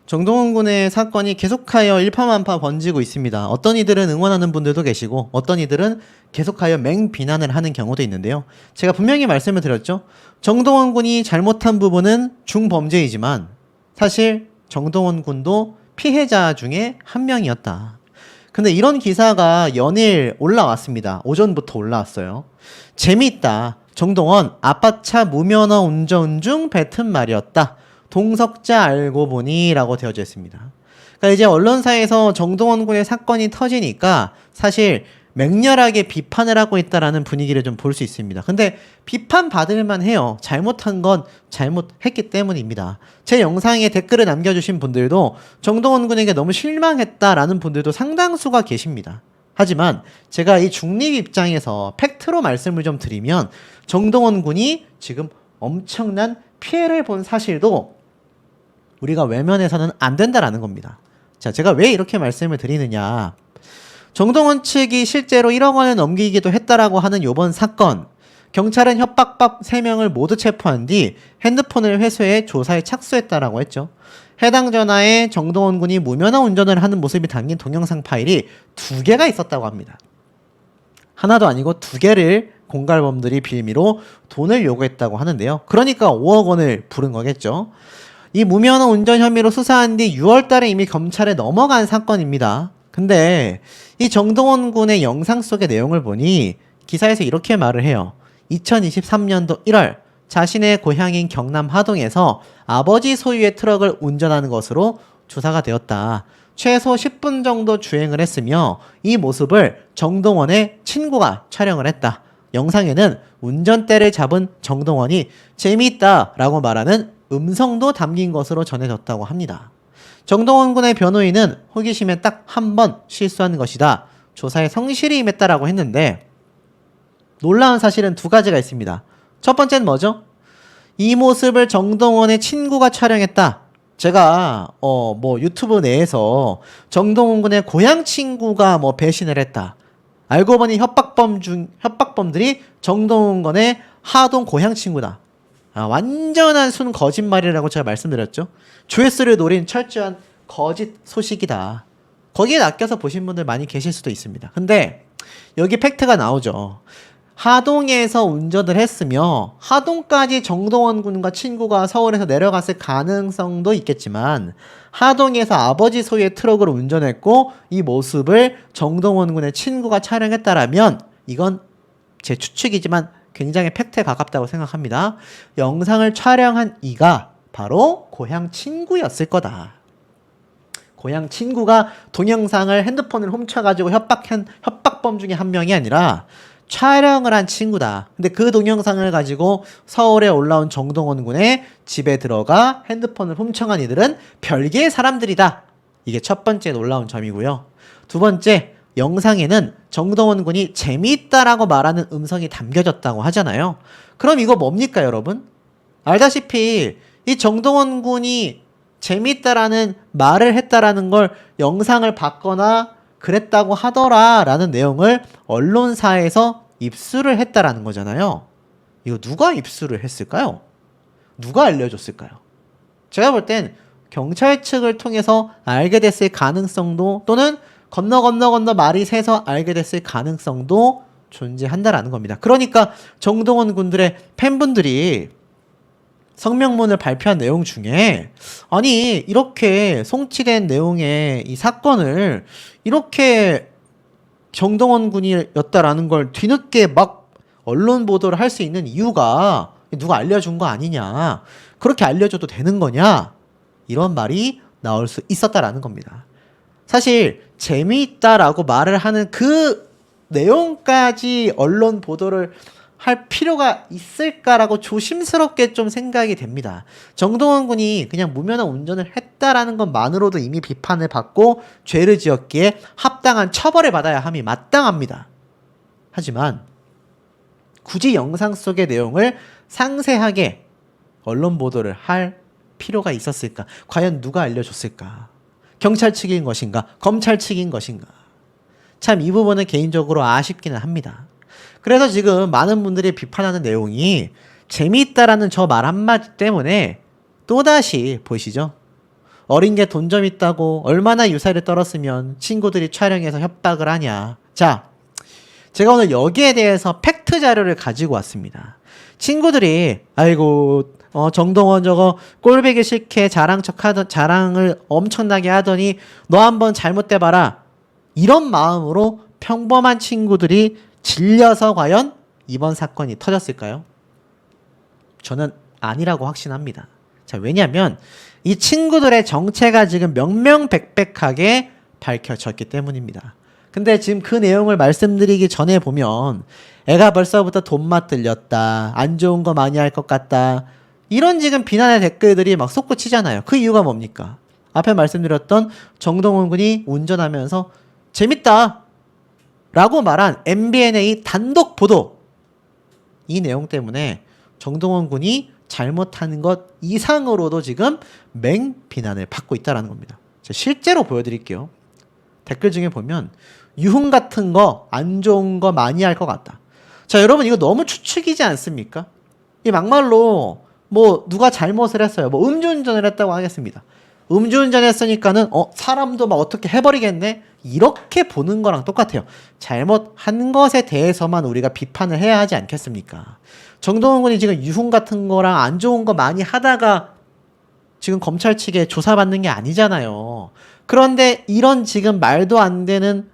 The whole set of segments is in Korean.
정동원 군의 사건이 계속하여 일파만파 번지고 있습니다. 어떤 이들은 응원하는 분들도 계시고 어떤 이들은 계속하여 맹비난을 하는 경우도 있는데요. 제가 분명히 말씀을 드렸죠. 정동원 군이 잘못한 부분은 중범죄이지만 사실 정동원 군도 피해자 중에 한 명이었다. 근데 이런 기사가 연일 올라왔습니다. 오전부터 올라왔어요. 재미있다. 정동원 아빠차 무면허 운전 중 뱉은 말이었다. 동석자 알고 보니 라고 되어져 있습니다. 그러니까 이제 언론사에서 정동원 군의 사건이 터지니까 사실 맹렬하게 비판을 하고 있다라는 분위기를 좀 볼 수 있습니다. 근데 비판받을만 해요. 잘못한 건 잘못했기 때문입니다. 제 영상에 댓글을 남겨주신 분들도 정동원 군에게 너무 실망했다라는 분들도 상당수가 계십니다. 하지만 제가 이 중립 입장에서 팩트로 말씀을 좀 드리면 정동원 군이 지금 엄청난 피해를 본 사실도 우리가 외면해서는 안 된다라는 겁니다. 자, 제가 왜 이렇게 말씀을 드리느냐. 정동원 측이 실제로 1억 원을 넘기기도 했다라고 하는 요번 사건. 경찰은 협박범 3명을 모두 체포한 뒤 핸드폰을 회수해 조사에 착수했다라고 했죠. 해당 전화에 정동원 군이 무면허 운전을 하는 모습이 담긴 동영상 파일이 2개가 있었다고 합니다. 하나도 아니고 2개를 공갈범들이 빌미로 돈을 요구했다고 하는데요. 그러니까 5억 원을 부른 거겠죠. 이 무면허 운전 혐의로 수사한 뒤 6월 달에 이미 검찰에 넘어간 사건입니다. 근데 이 정동원 군의 영상 속의 내용을 보니 기사에서 이렇게 말을 해요. 2023년도 1월 자신의 고향인 경남 하동에서 아버지 소유의 트럭을 운전하는 것으로 조사가 되었다. 최소 10분 정도 주행을 했으며 이 모습을 정동원의 친구가 촬영을 했다. 영상에는 운전대를 잡은 정동원이 재미있다 라고 말하는 음성도 담긴 것으로 전해졌다고 합니다. 정동원 군의 변호인은 호기심에 딱 한 번 실수한 것이다. 조사에 성실히 임했다라고 했는데 놀라운 사실은 2가지가 있습니다. 첫 번째는 뭐죠? 이 모습을 정동원의 친구가 촬영했다. 제가 유튜브 내에서 정동원 군의 고향 친구가 배신을 했다. 알고 보니 협박범들이 정동원 군의 하동 고향 친구다. 완전한 순 거짓말이라고 제가 말씀드렸죠. 조회수를 노린 철저한 거짓 소식이다. 거기에 낚여서 보신 분들 많이 계실 수도 있습니다. 근데 여기 팩트가 나오죠. 하동에서 운전을 했으며 하동까지 정동원 군과 친구가 서울에서 내려갔을 가능성도 있겠지만 하동에서 아버지 소유의 트럭을 운전했고 이 모습을 정동원 군의 친구가 촬영했다라면 이건 제 추측이지만 굉장히 팩트에 가깝다고 생각합니다. 영상을 촬영한 이가 바로 고향 친구였을 거다. 고향 친구가 동영상을 핸드폰을 훔쳐가지고 협박범 중에 한 명이 아니라 촬영을 한 친구다. 근데 그 동영상을 가지고 서울에 올라온 정동원 군의 집에 들어가 핸드폰을 훔쳐간 이들은 별개의 사람들이다. 이게 첫 번째 놀라운 점이고요. 두 번째, 영상에는 정동원 군이 재미있다라고 말하는 음성이 담겨졌다고 하잖아요. 그럼 이거 뭡니까, 여러분? 알다시피 이 정동원 군이 재미있다라는 말을 했다라는 걸 영상을 봤거나 그랬다고 하더라라는 내용을 언론사에서 입수를 했다라는 거잖아요. 이거 누가 입수를 했을까요? 누가 알려줬을까요? 제가 볼 땐 경찰 측을 통해서 알게 됐을 가능성도 또는 건너 말이 새서 알게 됐을 가능성도 존재한다라는 겁니다. 그러니까 정동원 군들의 팬분들이 성명문을 발표한 내용 중에 아니 이렇게 송치된 내용의 이 사건을 이렇게 정동원 군이었다라는 걸 뒤늦게 막 언론 보도를 할 수 있는 이유가 누가 알려준 거 아니냐, 그렇게 알려줘도 되는 거냐, 이런 말이 나올 수 있었다라는 겁니다. 사실 재미있다라고 말을 하는 그 내용까지 언론 보도를 할 필요가 있을까라고 조심스럽게 좀 생각이 됩니다. 정동원 군이 그냥 무면허 운전을 했다라는 것만으로도 이미 비판을 받고 죄를 지었기에 합당한 처벌을 받아야 함이 마땅합니다. 하지만 굳이 영상 속의 내용을 상세하게 언론 보도를 할 필요가 있었을까? 과연 누가 알려줬을까? 경찰 측인 것인가? 검찰 측인 것인가? 참 이 부분은 개인적으로 아쉽기는 합니다. 그래서 지금 많은 분들이 비판하는 내용이 재미있다라는 저 말 한마디 때문에 또다시 보시죠. 어린 게 돈 좀 있다고 얼마나 유세를 떨었으면 친구들이 촬영해서 협박을 하냐. 자, 제가 오늘 여기에 대해서 팩트 자료를 가지고 왔습니다. 친구들이 아이고 정동원 저거 꼴보기 싫게 자랑을 엄청나게 하더니 너 한번 잘못돼 봐라. 이런 마음으로 평범한 친구들이 질려서 과연 이번 사건이 터졌을까요? 저는 아니라고 확신합니다. 자, 왜냐하면 이 친구들의 정체가 지금 명명백백하게 밝혀졌기 때문입니다. 근데 지금 그 내용을 말씀드리기 전에 보면 애가 벌써부터 돈맛 들렸다, 안 좋은 거 많이 할 것 같다, 이런 지금 비난의 댓글들이 막 솟구치잖아요. 그 이유가 뭡니까? 앞에 말씀드렸던 정동원 군이 운전하면서 재밌다 라고 말한 MBNA 단독 보도, 이 내용 때문에 정동원 군이 잘못하는 것 이상으로도 지금 맹비난을 받고 있다는 겁니다. 실제로 보여드릴게요. 댓글 중에 보면 유흥 같은 거 안 좋은 거 많이 할 것 같다. 자, 여러분 이거 너무 추측이지 않습니까? 이 막말로 뭐 누가 잘못을 했어요, 뭐 음주운전을 했다고 하겠습니다. 음주운전 했으니까는 사람도 막 어떻게 해버리겠네, 이렇게 보는 거랑 똑같아요. 잘못한 것에 대해서만 우리가 비판을 해야 하지 않겠습니까? 정동원 군이 지금 유흥 같은 거랑 안 좋은 거 많이 하다가 지금 검찰 측에 조사받는 게 아니잖아요. 그런데 이런 지금 말도 안 되는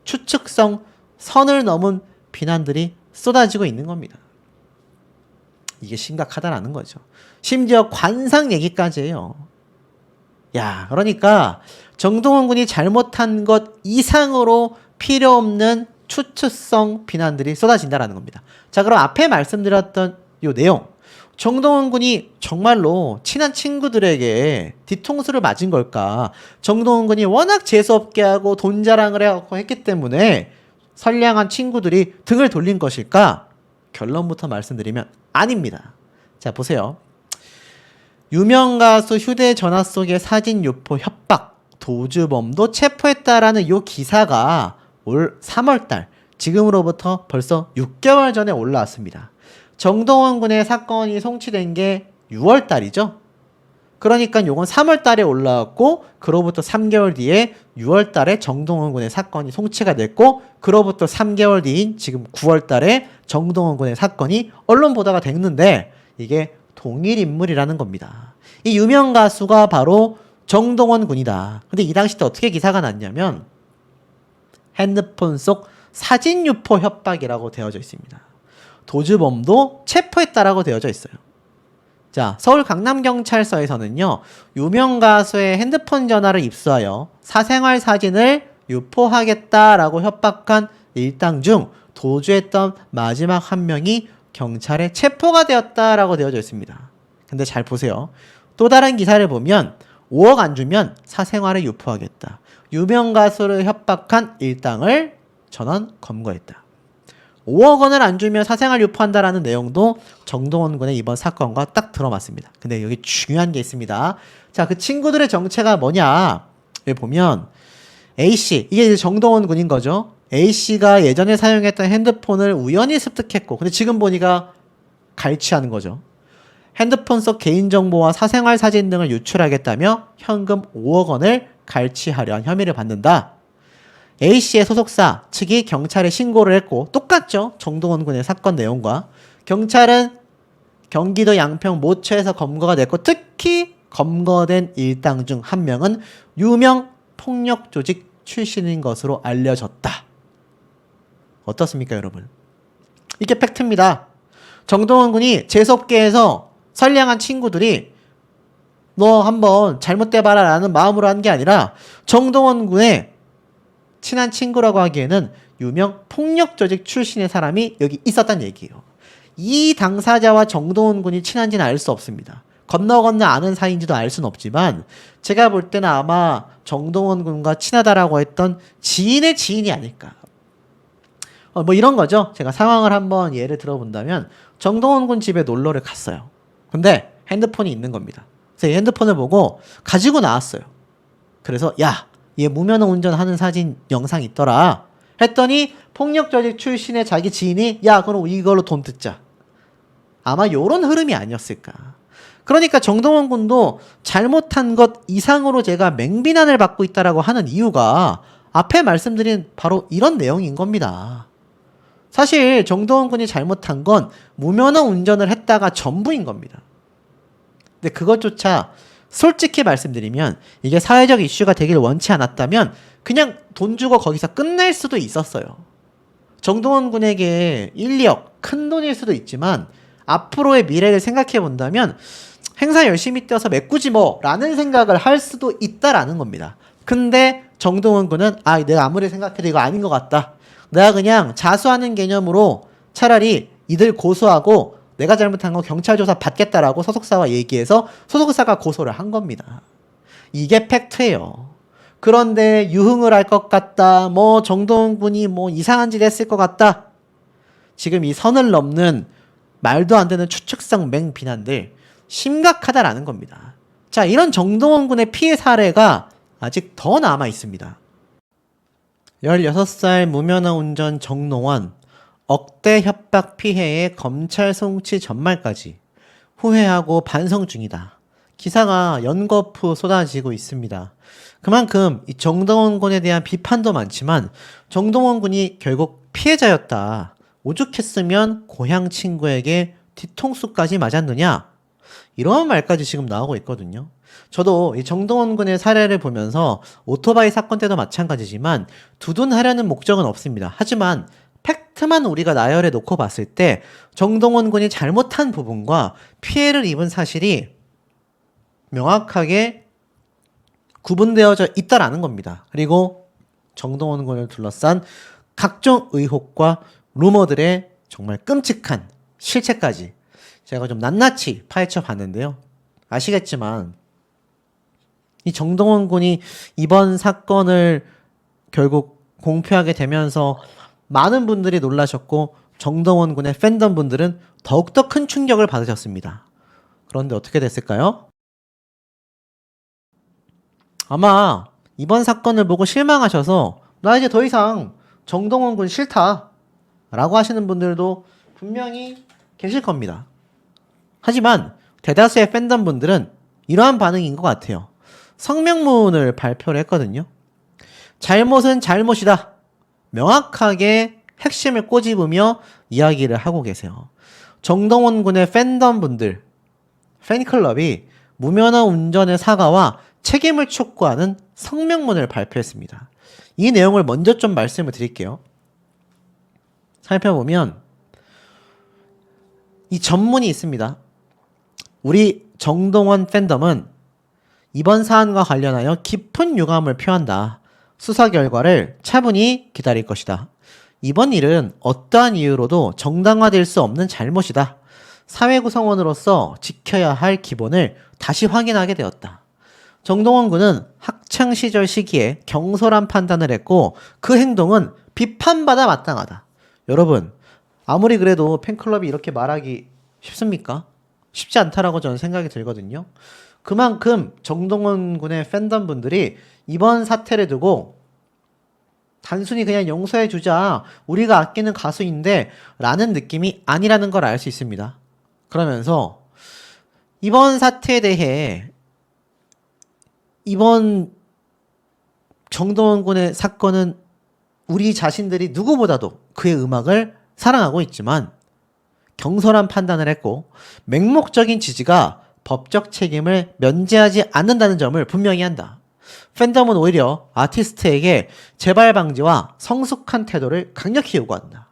추측성 선을 넘은 비난들이 쏟아지고 있는 겁니다. 이게 심각하다라는 거죠. 심지어 관상 얘기까지 해요. 야, 그러니까 정동원 군이 잘못한 것 이상으로 필요 없는 추측성 비난들이 쏟아진다라는 겁니다. 자, 그럼 앞에 말씀드렸던 요 내용, 정동원 군이 정말로 친한 친구들에게 뒤통수를 맞은 걸까? 정동원 군이 워낙 재수없게 하고 돈 자랑을 해갖고 했기 때문에 선량한 친구들이 등을 돌린 것일까? 결론부터 말씀드리면 아닙니다. 자, 보세요. 유명 가수 휴대전화 속의 사진 유포 협박, 도주범도 체포했다라는 요 기사가 올 3월달, 지금으로부터 벌써 6개월 전에 올라왔습니다. 정동원 군의 사건이 송치된 게 6월달이죠. 그러니까 요건 3월달에 올라왔고, 그로부터 3개월 뒤에 6월달에 정동원 군의 사건이 송치가 됐고, 그로부터 3개월 뒤인 지금 9월달에 정동원 군의 사건이 언론 보도가 됐는데, 이게 동일 인물이라는 겁니다. 이 유명 가수가 바로 정동원 군이다. 근데 이 당시 때 어떻게 기사가 났냐면 핸드폰 속 사진 유포 협박이라고 되어져 있습니다. 도주범도 체포했다라고 되어져 있어요. 자, 서울 강남경찰서에서는요, 유명 가수의 핸드폰 전화를 입수하여 사생활 사진을 유포하겠다라고 협박한 일당 중 도주했던 마지막 한 명이 경찰에 체포가 되었다라고 되어져 있습니다. 근데 잘 보세요. 또 다른 기사를 보면 5억 안 주면 사생활을 유포하겠다, 유명 가수를 협박한 일당을 전원 검거했다. 5억 원을 안 주면 사생활 유포한다라는 내용도 정동원 군의 이번 사건과 딱 들어맞습니다. 근데 여기 중요한 게 있습니다. 자, 그 친구들의 정체가 뭐냐? 여기 보면 A씨, 이게 정동원 군인 거죠. A씨가 예전에 사용했던 핸드폰을 우연히 습득했고, 근데 지금 보니까 갈취하는 거죠. 핸드폰 속 개인정보와 사생활 사진 등을 유출하겠다며 현금 5억 원을 갈취하려 한 혐의를 받는다. A씨의 소속사 측이 경찰에 신고를 했고, 똑같죠? 정동원 군의 사건 내용과. 경찰은 경기도 양평 모처에서 검거가 됐고, 특히 검거된 일당 중 한 명은 유명 폭력 조직 출신인 것으로 알려졌다. 어떻습니까, 여러분? 이게 팩트입니다. 정동원 군이 재수없게 해서 선량한 친구들이 너 한번 잘못돼봐라 라는 마음으로 한 게 아니라 정동원 군의 친한 친구라고 하기에는 유명 폭력 조직 출신의 사람이 여기 있었단 얘기예요. 이 당사자와 정동원 군이 친한지는 알 수 없습니다. 건너 아는 사이인지도 알 수는 없지만, 제가 볼 때는 아마 정동원 군과 친하다라고 했던 지인의 지인이 아닐까. 뭐 이런 거죠. 제가 상황을 한번 예를 들어본다면, 정동원 군 집에 놀러를 갔어요. 근데 핸드폰이 있는 겁니다. 그래서 이 핸드폰을 보고 가지고 나왔어요. 그래서 야, 얘 무면허 운전하는 사진 영상 있더라 했더니 폭력 조직 출신의 자기 지인이 야, 그럼 이걸로 돈 뜯자. 아마 요런 흐름이 아니었을까. 그러니까 정동원 군도 잘못한 것 이상으로 제가 맹비난을 받고 있다라고 하는 이유가 앞에 말씀드린 바로 이런 내용인 겁니다. 사실 정동원 군이 잘못한 건 무면허 운전을 했다가 전부인 겁니다. 근데 그것조차 솔직히 말씀드리면 이게 사회적 이슈가 되길 원치 않았다면 그냥 돈 주고 거기서 끝낼 수도 있었어요. 정동원 군에게 1, 2억 큰 돈일 수도 있지만 앞으로의 미래를 생각해 본다면 행사 열심히 뛰어서 메꾸지 뭐 라는 생각을 할 수도 있다라는 겁니다. 근데 정동원 군은 내가 아무리 생각해도 이거 아닌 것 같다. 내가 그냥 자수하는 개념으로 차라리 이들 고소하고 내가 잘못한 거 경찰 조사 받겠다라고 소속사와 얘기해서 소속사가 고소를 한 겁니다. 이게 팩트예요. 그런데 유흥을 할 것 같다. 뭐 정동원 군이 뭐 이상한 짓 했을 것 같다. 지금 이 선을 넘는 말도 안 되는 추측성 맹비난들 심각하다라는 겁니다. 자, 이런 정동원 군의 피해 사례가 아직 더 남아 있습니다. 16살 무면허 운전 정농원 억대 협박 피해에 검찰 송치 전말까지 후회하고 반성 중이다. 기사가 연거푸 쏟아지고 있습니다. 그만큼 이 정동원 군에 대한 비판도 많지만 정동원 군이 결국 피해자였다. 오죽했으면 고향 친구에게 뒤통수까지 맞았느냐? 이런 말까지 지금 나오고 있거든요. 저도 이 정동원 군의 사례를 보면서 오토바이 사건 때도 마찬가지지만 두둔하려는 목적은 없습니다. 하지만 팩트만 우리가 나열해 놓고 봤을 때 정동원 군이 잘못한 부분과 피해를 입은 사실이 명확하게 구분되어져 있다라는 겁니다. 그리고 정동원 군을 둘러싼 각종 의혹과 루머들의 정말 끔찍한 실체까지 제가 좀 낱낱이 파헤쳐 봤는데요. 아시겠지만 이 정동원 군이 이번 사건을 결국 공표하게 되면서 많은 분들이 놀라셨고 정동원 군의 팬덤 분들은 더욱더 큰 충격을 받으셨습니다. 그런데 어떻게 됐을까요? 아마 이번 사건을 보고 실망하셔서 나 이제 더 이상 정동원 군 싫다 라고 하시는 분들도 분명히 계실 겁니다. 하지만 대다수의 팬덤 분들은 이러한 반응인 것 같아요. 성명문을 발표를 했거든요. 잘못은 잘못이다. 명확하게 핵심을 꼬집으며 이야기를 하고 계세요. 정동원 군의 팬덤 분들, 팬클럽이 무면허 운전의 사과와 책임을 촉구하는 성명문을 발표했습니다. 이 내용을 먼저 좀 말씀을 드릴게요. 살펴보면 이 전문이 있습니다. 우리 정동원 팬덤은 이번 사안과 관련하여 깊은 유감을 표한다. 수사 결과를 차분히 기다릴 것이다. 이번 일은 어떠한 이유로도 정당화될 수 없는 잘못이다. 사회 구성원으로서 지켜야 할 기본을 다시 확인하게 되었다. 정동원 군은 학창시절 시기에 경솔한 판단을 했고 그 행동은 비판받아 마땅하다. 여러분, 아무리 그래도 팬클럽이 이렇게 말하기 쉽습니까? 쉽지 않다라고 저는 생각이 들거든요. 그만큼 정동원 군의 팬덤 분들이 이번 사태를 두고 단순히 그냥 용서해주자, 우리가 아끼는 가수인데 라는 느낌이 아니라는 걸 알 수 있습니다. 그러면서 이번 사태에 대해 이번 정동원 군의 사건은 우리 자신들이 누구보다도 그의 음악을 사랑하고 있지만 경솔한 판단을 했고 맹목적인 지지가 법적 책임을 면제하지 않는다는 점을 분명히 한다. 팬덤은 오히려 아티스트에게 재발 방지와 성숙한 태도를 강력히 요구한다.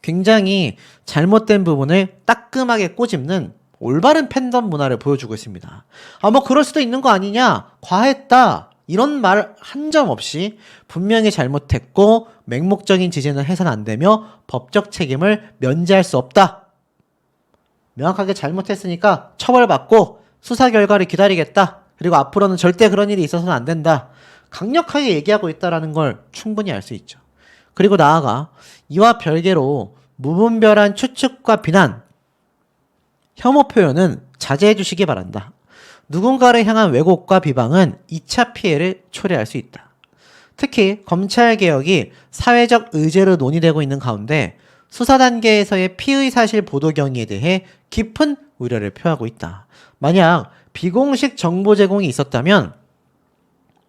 굉장히 잘못된 부분을 따끔하게 꼬집는 올바른 팬덤 문화를 보여주고 있습니다. 뭐 그럴 수도 있는 거 아니냐? 과했다. 이런 말 한 점 없이 분명히 잘못했고 맹목적인 지지는 해서는 안 되며 법적 책임을 면제할 수 없다. 명확하게 잘못했으니까 처벌받고 수사 결과를 기다리겠다. 그리고 앞으로는 절대 그런 일이 있어서는 안 된다. 강력하게 얘기하고 있다는 걸 충분히 알 수 있죠. 그리고 나아가 이와 별개로 무분별한 추측과 비난, 혐오 표현은 자제해 주시기 바란다. 누군가를 향한 왜곡과 비방은 2차 피해를 초래할 수 있다. 특히 검찰개혁이 사회적 의제로 논의되고 있는 가운데 수사 단계에서의 피의 사실 보도 경위에 대해 깊은 우려를 표하고 있다. 만약 비공식 정보 제공이 있었다면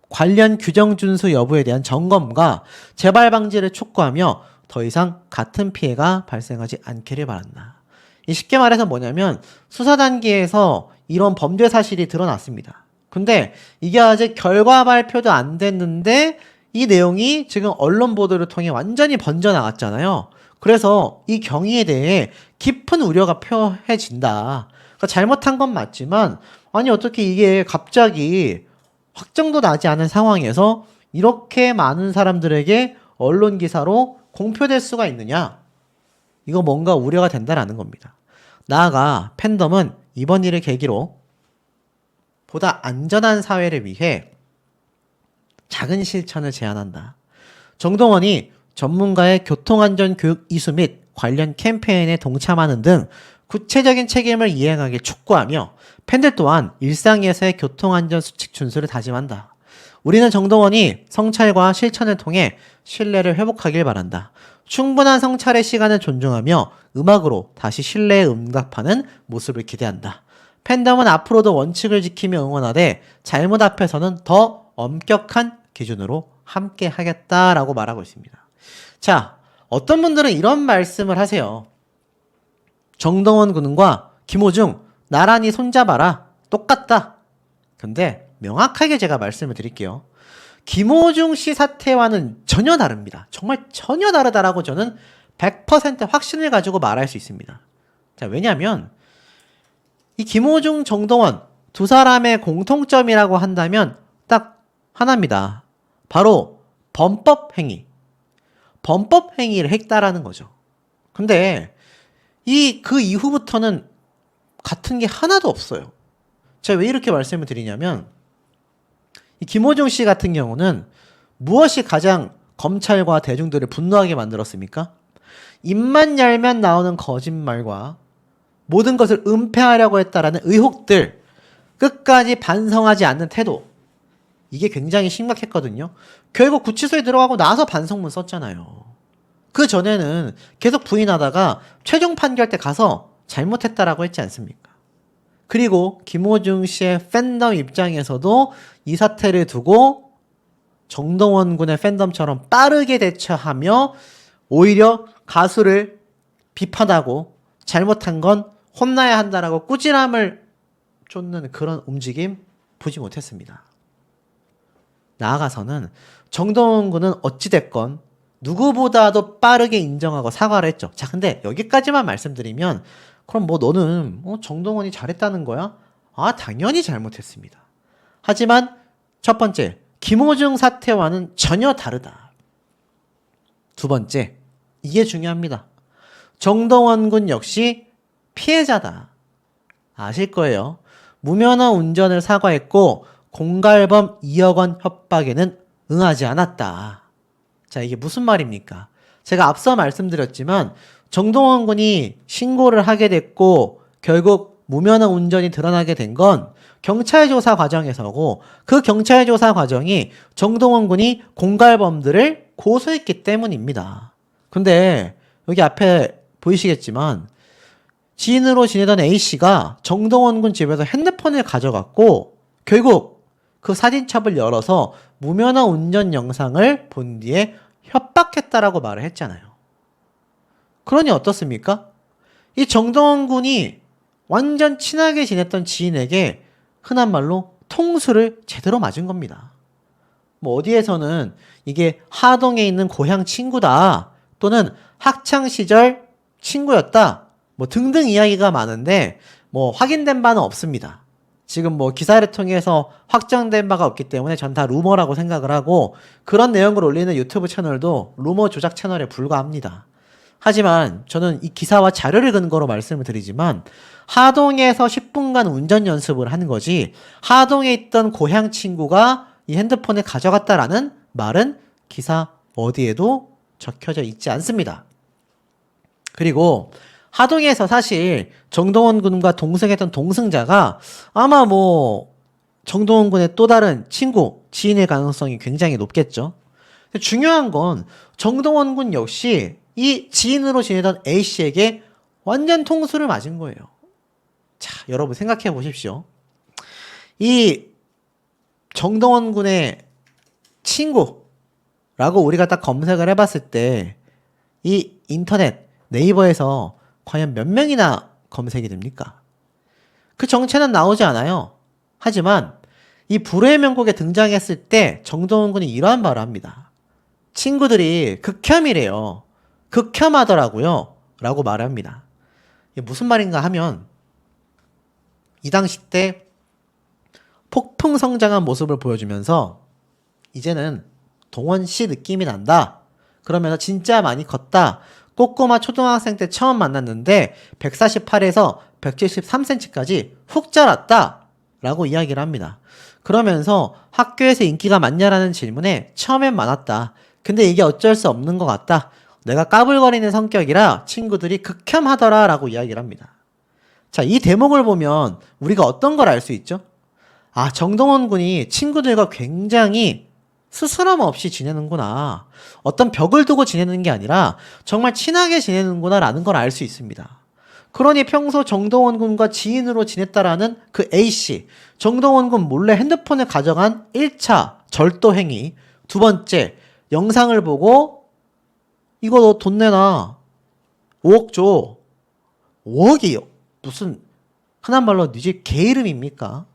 관련 규정 준수 여부에 대한 점검과 재발 방지를 촉구하며 더 이상 같은 피해가 발생하지 않기를 바란다. 쉽게 말해서 뭐냐면 수사 단계에서 이런 범죄 사실이 드러났습니다. 근데 이게 아직 결과 발표도 안 됐는데 이 내용이 지금 언론 보도를 통해 완전히 번져나갔잖아요. 그래서 이 경위에 대해 깊은 우려가 표해진다. 그러니까 잘못한 건 맞지만 아니 어떻게 이게 갑자기 확정도 나지 않은 상황에서 이렇게 많은 사람들에게 언론 기사로 공표될 수가 있느냐? 이거 뭔가 우려가 된다라는 겁니다. 나아가 팬덤은 이번 일을 계기로 보다 안전한 사회를 위해 작은 실천을 제안한다. 정동원이 전문가의 교통안전 교육 이수 및 관련 캠페인에 동참하는 등 구체적인 책임을 이행하길 촉구하며 팬들 또한 일상에서의 교통안전 수칙 준수를 다짐한다. 우리는 정동원이 성찰과 실천을 통해 신뢰를 회복하길 바란다. 충분한 성찰의 시간을 존중하며 음악으로 다시 신뢰에 응답하는 모습을 기대한다. 팬덤은 앞으로도 원칙을 지키며 응원하되 잘못 앞에서는 더 엄격한 기준으로 함께 하겠다라고 말하고 있습니다. 자, 어떤 분들은 이런 말씀을 하세요. 정동원 군과 김호중 나란히 손잡아라. 똑같다. 근데 명확하게 제가 말씀을 드릴게요. 김호중 씨 사태와는 전혀 다릅니다. 정말 전혀 다르다라고 저는 100% 확신을 가지고 말할 수 있습니다. 자, 왜냐하면 이 김호중, 정동원 두 사람의 공통점이라고 한다면 딱 하나입니다. 바로 범법 행위. 범법 행위를 했다라는 거죠. 근데 그 이후부터는 같은 게 하나도 없어요. 제가 왜 이렇게 말씀을 드리냐면 이 김호중 씨 같은 경우는 무엇이 가장 검찰과 대중들을 분노하게 만들었습니까? 입만 열면 나오는 거짓말과 모든 것을 은폐하려고 했다라는 의혹들, 끝까지 반성하지 않는 태도, 이게 굉장히 심각했거든요. 결국 구치소에 들어가고 나서 반성문 썼잖아요. 그 전에는 계속 부인하다가 최종 판결 때 가서 잘못했다라고 했지 않습니까? 그리고 김호중 씨의 팬덤 입장에서도 이 사태를 두고 정동원 군의 팬덤처럼 빠르게 대처하며 오히려 가수를 비판하고 잘못한 건 혼나야 한다라고 꾸지람을 쫓는 그런 움직임 보지 못했습니다. 나아가서는 정동원 군은 어찌됐건 누구보다도 빠르게 인정하고 사과를 했죠. 자, 근데 여기까지만 말씀드리면 그럼 뭐 너는 정동원이 잘했다는 거야? 아, 당연히 잘못했습니다. 하지만 첫 번째, 김호중 사태와는 전혀 다르다. 두 번째, 이게 중요합니다. 정동원 군 역시 피해자다. 아실 거예요. 무면허 운전을 사과했고 공갈범 2억 원 협박에는 응하지 않았다. 자, 이게 무슨 말입니까? 제가 앞서 말씀드렸지만 정동원 군이 신고를 하게 됐고 결국 무면허 운전이 드러나게 된 건 경찰 조사 과정에서고 그 경찰 조사 과정이 정동원 군이 공갈범들을 고소했기 때문입니다. 근데 여기 앞에 보이시겠지만 지인으로 지내던 A씨가 정동원 군 집에서 핸드폰을 가져갔고 결국 그 사진첩을 열어서 무면허 운전 영상을 본 뒤에 협박했다라고 말을 했잖아요. 그러니 어떻습니까? 이 정동원 군이 완전 친하게 지냈던 지인에게 흔한 말로 통수를 제대로 맞은 겁니다. 뭐 어디에서는 이게 하동에 있는 고향 친구다 또는 학창시절 친구였다 뭐 등등 이야기가 많은데 뭐 확인된 바는 없습니다. 지금 뭐 기사를 통해서 확정된 바가 없기 때문에 전 다 루머라고 생각을 하고 그런 내용을 올리는 유튜브 채널도 루머 조작 채널에 불과합니다. 하지만 저는 이 기사와 자료를 근거로 말씀을 드리지만 하동에서 10분간 운전 연습을 하는 거지 하동에 있던 고향 친구가 이 핸드폰을 가져갔다라는 말은 기사 어디에도 적혀져 있지 않습니다. 그리고 하동에서 사실 정동원 군과 동승했던 동승자가 아마 뭐 정동원 군의 또 다른 친구, 지인의 가능성이 굉장히 높겠죠. 중요한 건 정동원 군 역시 이 지인으로 지내던 A씨에게 완전 통수를 맞은 거예요. 자, 여러분 생각해 보십시오. 이 정동원 군의 친구라고 우리가 딱 검색을 해봤을 때 이 인터넷 네이버에서 과연 몇 명이나 검색이 됩니까? 그 정체는 나오지 않아요. 하지만 이 불후의 명곡에 등장했을 때 정동원 군이 이러한 말을 합니다. 친구들이 극혐이래요. 극혐하더라고요. 라고 말을 합니다. 이게 무슨 말인가 하면 이 당시 때 폭풍 성장한 모습을 보여주면서 이제는 동원 씨 느낌이 난다. 그러면서 진짜 많이 컸다. 꼬꼬마 초등학생 때 처음 만났는데 148에서 173cm까지 훅 자랐다. 라고 이야기를 합니다. 그러면서 학교에서 인기가 많냐라는 질문에 처음엔 많았다. 근데 이게 어쩔 수 없는 것 같다. 내가 까불거리는 성격이라 친구들이 극혐하더라. 라고 이야기를 합니다. 자, 이 대목을 보면 우리가 어떤 걸 알 수 있죠? 아, 정동원 군이 친구들과 굉장히 스스럼 없이 지내는구나. 어떤 벽을 두고 지내는 게 아니라 정말 친하게 지내는구나 라는 걸 알 수 있습니다. 그러니 평소 정동원 군과 지인으로 지냈다라는 그 A씨, 정동원 군 몰래 핸드폰을 가져간 1차 절도 행위, 두 번째 영상을 보고 이거 너 돈 내놔. 5억 줘. 5억이요? 무슨 흔한 말로 네 집 개 이름입니까?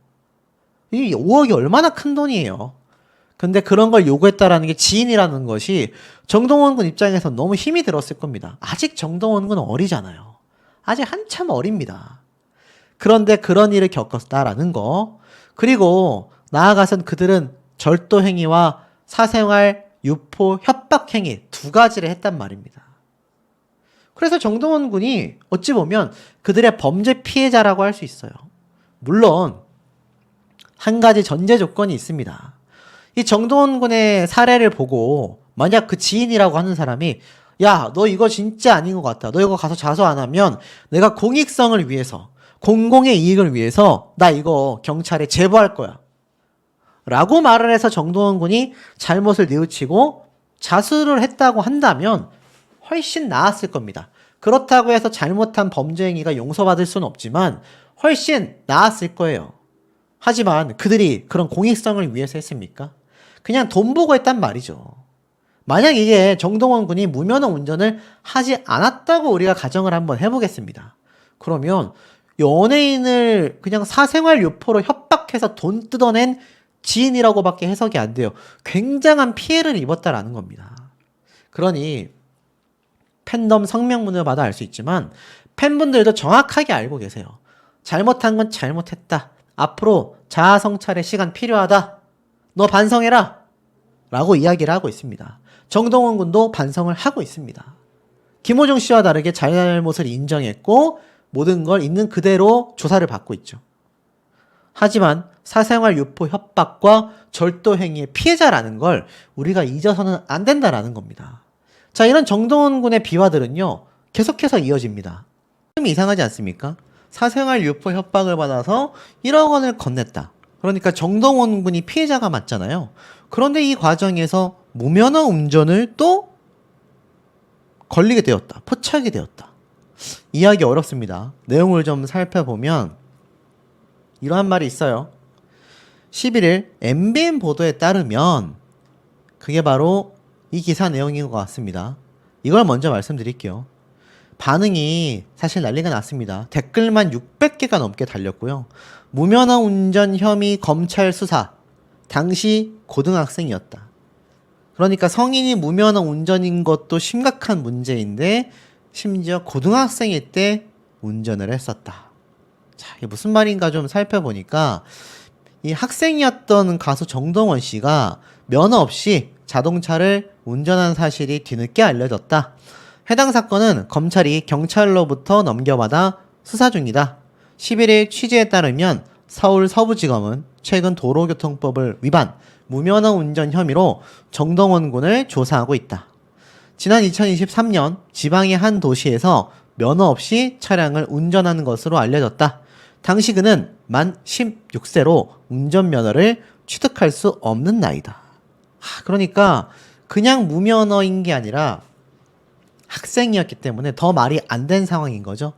이 5억이 얼마나 큰 돈이에요. 근데 그런 걸 요구했다라는 게 지인이라는 것이 정동원 군 입장에서 너무 힘이 들었을 겁니다. 아직 정동원 군은 어리잖아요. 아직 한참 어립니다. 그런데 그런 일을 겪었다라는 거. 그리고 나아가선 그들은 절도 행위와 사생활, 유포, 협박 행위 두 가지를 했단 말입니다. 그래서 정동원 군이 어찌 보면 그들의 범죄 피해자라고 할 수 있어요. 물론 한 가지 전제 조건이 있습니다. 이 정동원 군의 사례를 보고 만약 그 지인이라고 하는 사람이 야, 너 이거 진짜 아닌 것 같다. 너 이거 가서 자수 안 하면 내가 공익성을 위해서, 공공의 이익을 위해서 나 이거 경찰에 제보할 거야. 라고 말을 해서 정동원 군이 잘못을 뉘우치고 자수를 했다고 한다면 훨씬 나았을 겁니다. 그렇다고 해서 잘못한 범죄 행위가 용서받을 수는 없지만 훨씬 나았을 거예요. 하지만 그들이 그런 공익성을 위해서 했습니까? 그냥 돈 보고 했단 말이죠. 만약 이게 정동원 군이 무면허 운전을 하지 않았다고 우리가 가정을 한번 해보겠습니다. 그러면 연예인을 그냥 사생활 유포로 협박해서 돈 뜯어낸 지인이라고밖에 해석이 안 돼요. 굉장한 피해를 입었다라는 겁니다. 그러니 팬덤 성명문을 받아 알 수 있지만 팬분들도 정확하게 알고 계세요. 잘못한 건 잘못했다. 앞으로 자아 성찰의 시간 필요하다. 너 반성해라. 라고 이야기를 하고 있습니다. 정동원 군도 반성을 하고 있습니다. 김호중 씨와 다르게 잘못을 인정했고 모든 걸 있는 그대로 조사를 받고 있죠. 하지만 사생활 유포 협박과 절도 행위의 피해자라는 걸 우리가 잊어서는 안 된다라는 겁니다. 자, 이런 정동원 군의 비화들은요, 계속해서 이어집니다. 좀 이상하지 않습니까? 사생활 유포 협박을 받아서 1억 원을 건넸다. 그러니까 정동원 군이 피해자가 맞잖아요. 그런데 이 과정에서 무면허 운전을 또 걸리게 되었다. 포착이 되었다. 이해하기 어렵습니다. 내용을 좀 살펴보면 이러한 말이 있어요. 11일 MBN 보도에 따르면 그게 바로 이 기사 내용인 것 같습니다. 이걸 먼저 말씀드릴게요. 반응이 사실 난리가 났습니다. 댓글만 600개가 넘게 달렸고요. 무면허 운전 혐의 검찰 수사. 당시 고등학생이었다. 그러니까 성인이 무면허 운전인 것도 심각한 문제인데 심지어 고등학생일 때 운전을 했었다. 자, 이게 무슨 말인가 좀 살펴보니까 이 학생이었던 가수 정동원 씨가 면허 없이 자동차를 운전한 사실이 뒤늦게 알려졌다. 해당 사건은 검찰이 경찰로부터 넘겨받아 수사 중이다. 11일 취재에 따르면 서울 서부지검은 최근 도로교통법을 위반, 무면허 운전 혐의로 정동원 군을 조사하고 있다. 지난 2023년 지방의 한 도시에서 면허 없이 차량을 운전하는 것으로 알려졌다. 당시 그는 만 16세로 운전면허를 취득할 수 없는 나이다. 그러니까 그냥 무면허인 게 아니라 학생이었기 때문에 더 말이 안 된 상황인 거죠.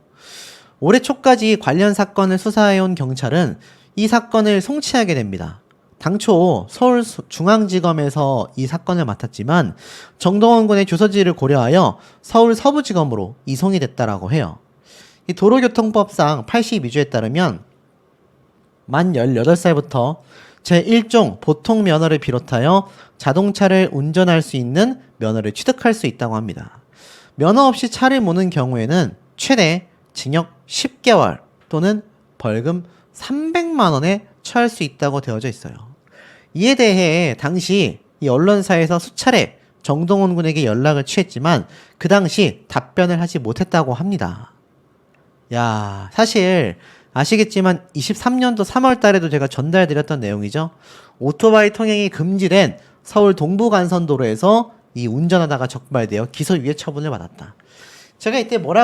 올해 초까지 관련 사건을 수사해온 경찰은 이 사건을 송치하게 됩니다. 당초 서울중앙지검에서 이 사건을 맡았지만 정동원 군의 주소지를 고려하여 서울 서부지검으로 이송이 됐다라고 해요. 이 도로교통법상 82조에 따르면 만 18살부터 제1종 보통 면허를 비롯하여 자동차를 운전할 수 있는 면허를 취득할 수 있다고 합니다. 면허 없이 차를 모는 경우에는 최대 징역 10개월 또는 벌금 300만 원에 처할 수 있다고 되어져 있어요. 이에 대해 당시 이 언론사에서 수차례 정동원 군에게 연락을 취했지만 그 당시 답변을 하지 못했다고 합니다. 야, 사실 아시겠지만 23년도 3월 달에도 제가 전달드렸던 내용이죠. 오토바이 통행이 금지된 서울 동부간선도로에서 이 운전하다가 적발되어 기소유예 처분을 받았다. 제가 이때 뭐라고